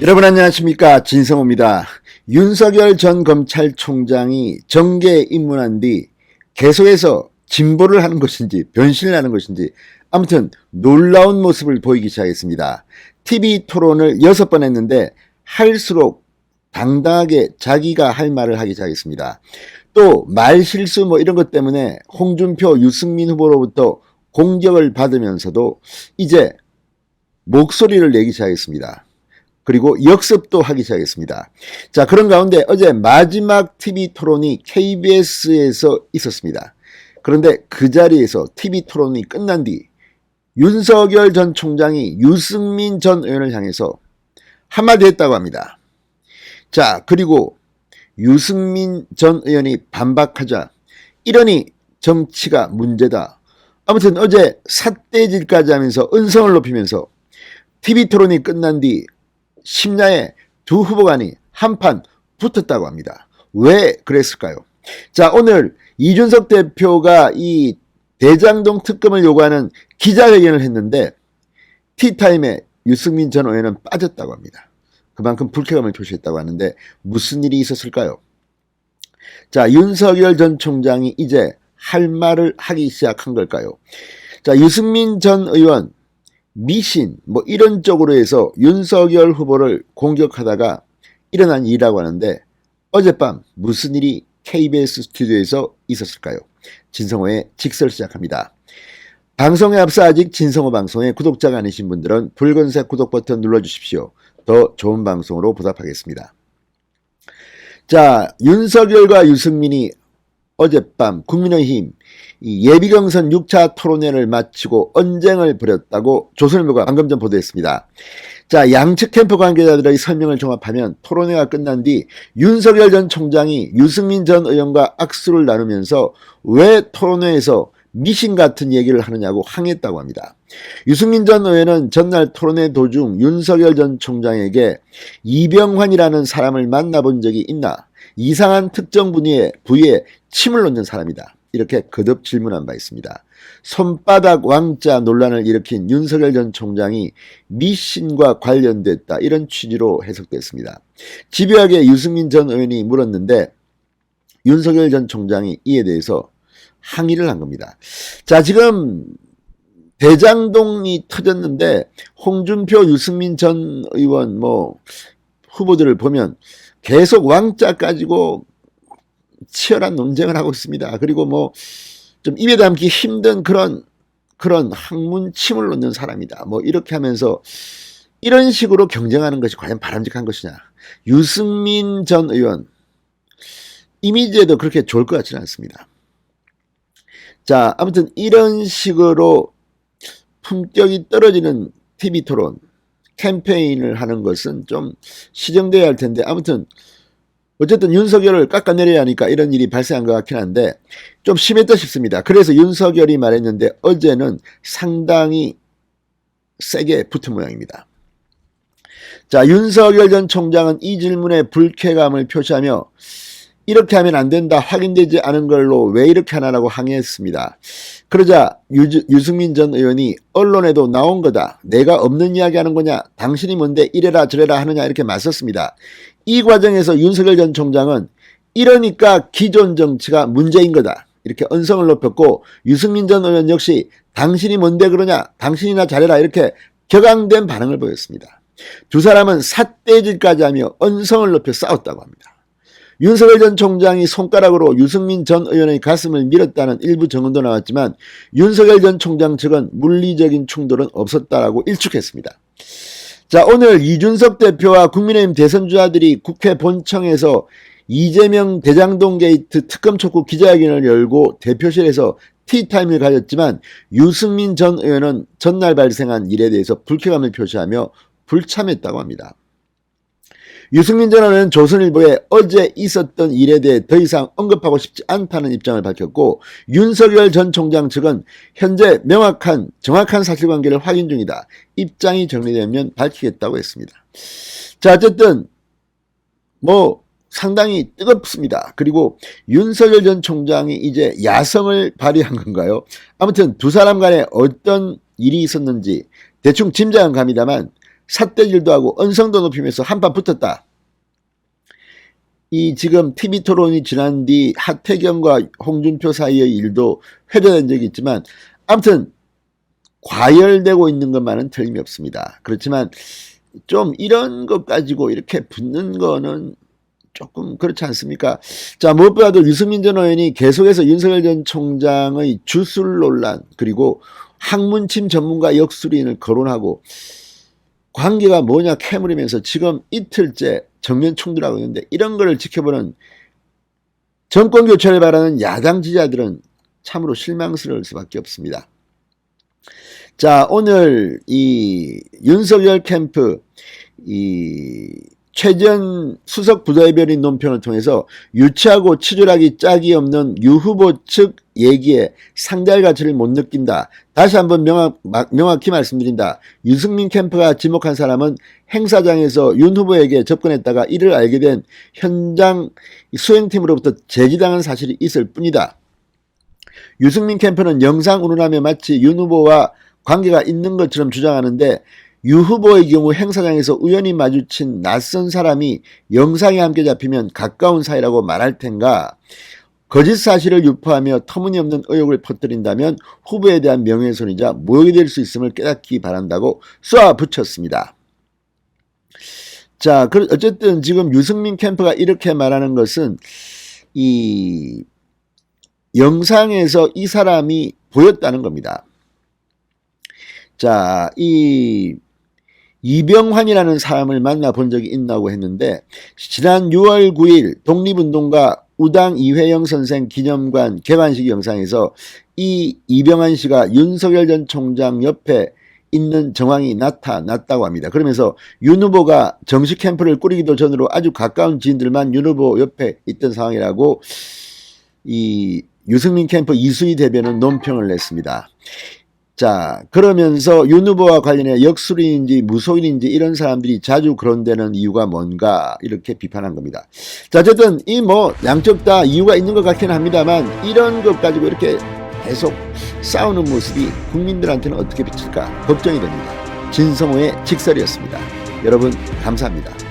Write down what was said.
여러분 안녕하십니까, 진성호입니다. 윤석열 전 검찰총장이 정계에 입문한 뒤 계속해서 진보를 하는 것인지 변신을 하는 것인지 아무튼 놀라운 모습을 보이기 시작했습니다. TV 토론을 6번 했는데 할수록 당당하게 자기가 할 말을 하기 시작했습니다. 또 말실수 이런 것 때문에 홍준표, 유승민 후보로부터 공격을 받으면서도 이제 목소리를 내기 시작했습니다. 그리고 역습도 하기 시작했습니다. 자, 그런 가운데 어제 마지막 TV 토론이 KBS에서 있었습니다. 그런데 그 자리에서 TV 토론이 끝난 뒤 윤석열 전 총장이 유승민 전 의원을 향해서 한마디 했다고 합니다. 자, 그리고 유승민 전 의원이 반박하자 이러니 정치가 문제다. 아무튼 어제 삿대질까지 하면서 언성을 높이면서 TV 토론이 끝난 뒤 심야에 두 후보 간이 한판 붙었다고 합니다. 왜 그랬을까요? 자, 오늘 이준석 대표가 이 대장동 특검을 요구하는 기자회견을 했는데 티타임에 유승민 전 의원은 빠졌다고 합니다. 그만큼 불쾌감을 표시했다고 하는데 무슨 일이 있었을까요? 자, 윤석열 전 총장이 이제 할 말을 하기 시작한 걸까요? 자, 유승민 전 의원 미신 이런 쪽으로 해서 윤석열 후보를 공격하다가 일어난 일이라고 하는데 어젯밤 무슨 일이 KBS 스튜디오에서 있었을까요? 진성호의 직설 시작합니다. 방송에 앞서 아직 진성호 방송에 구독자가 아니신 분들은 붉은색 구독 버튼 눌러주십시오. 더 좋은 방송으로 보답하겠습니다. 자, 윤석열과 유승민이 어젯밤 국민의힘 예비경선 6차 토론회를 마치고 언쟁을 벌였다고 조선일보가 방금 전 보도했습니다. 자, 양측 캠프 관계자들의 설명을 종합하면 토론회가 끝난 뒤 윤석열 전 총장이 유승민 전 의원과 악수를 나누면서 왜 토론회에서 미신 같은 얘기를 하느냐고 항의했다고 합니다. 유승민 전 의원은 전날 토론회 도중 윤석열 전 총장에게 이병환이라는 사람을 만나본 적이 있나? 이상한 특정 부위에 침을 놓는 사람이다. 이렇게 거듭 질문한 바 있습니다. 손바닥 왕자 논란을 일으킨 윤석열 전 총장이 미신과 관련됐다. 이런 취지로 해석됐습니다. 집요하게 유승민 전 의원이 물었는데 윤석열 전 총장이 이에 대해서 항의를 한 겁니다. 자, 지금 대장동이 터졌는데 홍준표, 유승민 전 의원 후보들을 보면 계속 왕자 가지고 치열한 논쟁을 하고 있습니다. 그리고 좀 입에 담기 힘든 그런 학문침을 놓는 사람이다. 이렇게 하면서 이런 식으로 경쟁하는 것이 과연 바람직한 것이냐. 유승민 전 의원 이미지에도 그렇게 좋을 것 같지는 않습니다. 자, 아무튼 이런 식으로 품격이 떨어지는 TV 토론 캠페인을 하는 것은 좀 시정돼야 할 텐데 아무튼 어쨌든 윤석열을 깎아내려야 하니까 이런 일이 발생한 것 같긴 한데 좀 심했다 싶습니다. 그래서 윤석열이 말했는데 어제는 상당히 세게 붙은 모양입니다. 자, 윤석열 전 총장은 이 질문에 불쾌감을 표시하며 이렇게 하면 안 된다. 확인되지 않은 걸로 왜 이렇게 하나라고 항의했습니다. 그러자 유승민 전 의원이 언론에도 나온 거다. 내가 없는 이야기 하는 거냐. 당신이 뭔데 이래라 저래라 하느냐 이렇게 맞섰습니다. 이 과정에서 윤석열 전 총장은 이러니까 기존 정치가 문제인 거다. 이렇게 언성을 높였고 유승민 전 의원 역시 당신이 뭔데 그러냐. 당신이나 잘해라 이렇게 격앙된 반응을 보였습니다. 두 사람은 삿대질까지 하며 언성을 높여 싸웠다고 합니다. 윤석열 전 총장이 손가락으로 유승민 전 의원의 가슴을 밀었다는 일부 증언도 나왔지만 윤석열 전 총장 측은 물리적인 충돌은 없었다라고 일축했습니다. 자, 오늘 이준석 대표와 국민의힘 대선주자들이 국회 본청에서 이재명 대장동 게이트 특검 촉구 기자회견을 열고 대표실에서 티타임을 가졌지만 유승민 전 의원은 전날 발생한 일에 대해서 불쾌감을 표시하며 불참했다고 합니다. 유승민 전 의원은 조선일보에 어제 있었던 일에 대해 더 이상 언급하고 싶지 않다는 입장을 밝혔고 윤석열 전 총장 측은 현재 정확한 사실관계를 확인 중이다. 입장이 정리되면 밝히겠다고 했습니다. 자, 어쨌든 상당히 뜨겁습니다. 그리고 윤석열 전 총장이 이제 야성을 발휘한 건가요? 아무튼 두 사람 간에 어떤 일이 있었는지 대충 짐작은 갑니다만 삿대질도 하고 언성도 높이면서 한판 붙었다. 이 지금 TV 토론이 지난 뒤 하태경과 홍준표 사이의 일도 회자된 적이 있지만 아무튼 과열되고 있는 것만은 틀림이 없습니다. 그렇지만 좀 이런 것 가지고 이렇게 붙는 거는 조금 그렇지 않습니까? 자, 무엇보다도 유승민 전 의원이 계속해서 윤석열 전 총장의 주술 논란 그리고 학문침 전문가 역술인을 거론하고 관계가 뭐냐 캐물으면서 지금 이틀째 정면 충돌하고 있는데 이런 거를 지켜보는 정권 교체를 바라는 야당 지지자들은 참으로 실망스러울 수밖에 없습니다. 자, 오늘 이 윤석열 캠프 이 최전 수석 부대변인 논평을 통해서 유치하고 치졸하기 짝이 없는 유 후보 측 얘기에 상대할 가치를 못 느낀다. 다시 한번 명확히 말씀드린다. 유승민 캠프가 지목한 사람은 행사장에서 윤 후보에게 접근했다가 이를 알게 된 현장 수행팀으로부터 제지당한 사실이 있을 뿐이다. 유승민 캠프는 영상 운운하며 마치 윤 후보와 관계가 있는 것처럼 주장하는데 유 후보의 경우 행사장에서 우연히 마주친 낯선 사람이 영상에 함께 잡히면 가까운 사이라고 말할 텐가. 거짓 사실을 유포하며 터무니없는 의혹을 퍼뜨린다면 후보에 대한 명예훼손이자 모욕이 될 수 있음을 깨닫기 바란다고 쏘아붙였습니다. 자, 어쨌든 지금 유승민 캠프가 이렇게 말하는 것은 이 영상에서 이 사람이 보였다는 겁니다. 자, 이 이병환이라는 사람을 만나본 적이 있다고 했는데 지난 6월 9일 독립운동가 우당 이회영 선생 기념관 개관식 영상에서 이 이병환 씨가 윤석열 전 총장 옆에 있는 정황이 나타났다고 합니다. 그러면서 윤 후보가 정식 캠프를 꾸리기도 전으로 아주 가까운 지인들만 윤 후보 옆에 있던 상황이라고 이 유승민 캠프 이수희 대변은 논평을 냈습니다. 자, 그러면서 윤 후보와 관련해 역술인인지 무속인인지 이런 사람들이 자주 거론되는 이유가 뭔가 이렇게 비판한 겁니다. 자, 어쨌든 이 양쪽 다 이유가 있는 것 같긴 합니다만 이런 것 가지고 이렇게 계속 싸우는 모습이 국민들한테는 어떻게 비칠까 걱정이 됩니다. 진성호의 직설이었습니다. 여러분 감사합니다.